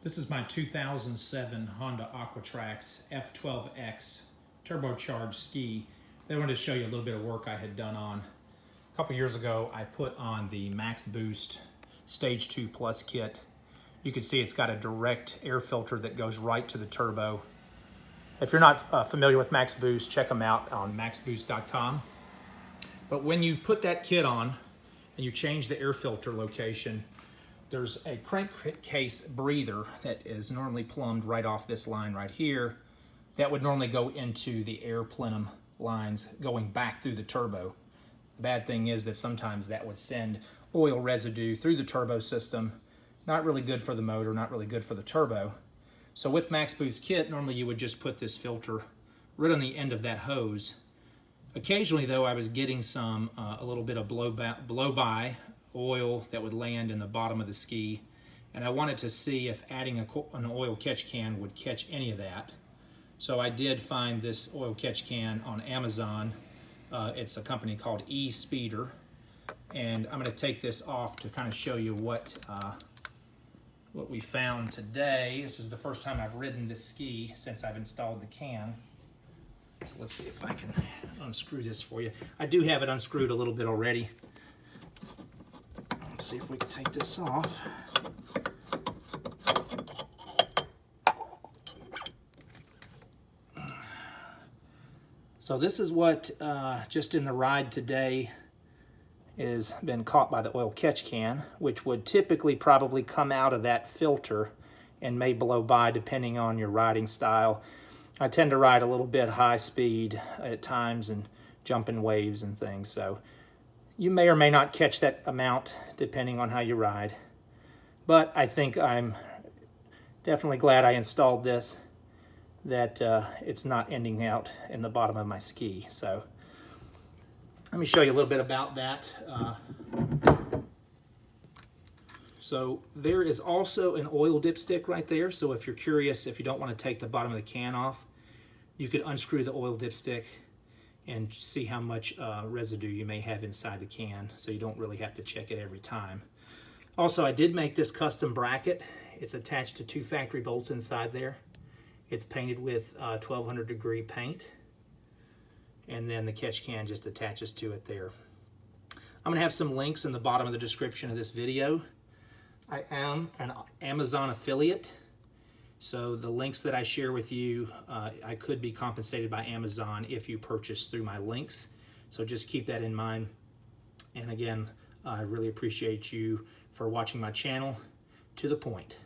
This is my 2007 Honda Aquatrax F12X turbocharged ski. They wanted to show you a little bit of work I had done on. A couple years ago, I put on the Max Boost Stage 2 Plus kit. You can see it's got a direct air filter that goes right to the turbo. If you're not familiar with Max Boost, check them out on maxboost.com. But when you put that kit on and you change the air filter location, there's a crankcase breather that is normally plumbed right off this line right here. That would normally go into the air plenum lines going back through the turbo. The bad thing is that sometimes that would send oil residue through the turbo system. Not really good for the motor, not really good for the turbo. So with Max Boost kit, normally you would just put this filter right on the end of that hose. Occasionally though, I was getting some, a little bit of blow-by oil that would land in the bottom of the ski, and I wanted to see if adding an oil catch can would catch any of that. So I did find this oil catch can on Amazon. It's a company called ESpeeder, and I'm going to take this off to kind of show you what we found today. This is the first time I've ridden this ski since I've installed the can. So let's see if I can unscrew this for you. I do have it unscrewed a little bit already. Let's see if we can take this off. So this is what just in the ride today has been caught by the oil catch can, which would typically probably come out of that filter and may blow by depending on your riding style. I tend to ride a little bit high speed at times and jump in waves and things, so you may or may not catch that amount depending on how you ride. But I think I'm definitely glad I installed this, that it's not ending out in the bottom of my ski. So let me show you a little bit about that. So there is also an oil dipstick right there. So if you're curious, if you don't want to take the bottom of the can off, you could unscrew the oil dipstick and see how much residue you may have inside the can, so you don't really have to check it every time. Also, I did make this custom bracket. It's attached to 2 factory bolts inside there. It's painted with 1200 degree paint, and then the catch can just attaches to it there. I'm gonna have some links in the bottom of the description of this video. I am an Amazon affiliate, so the links that I share with you, I could be compensated by Amazon if you purchase through my links. So just keep that in mind. And again, I really appreciate you for watching my channel to the point.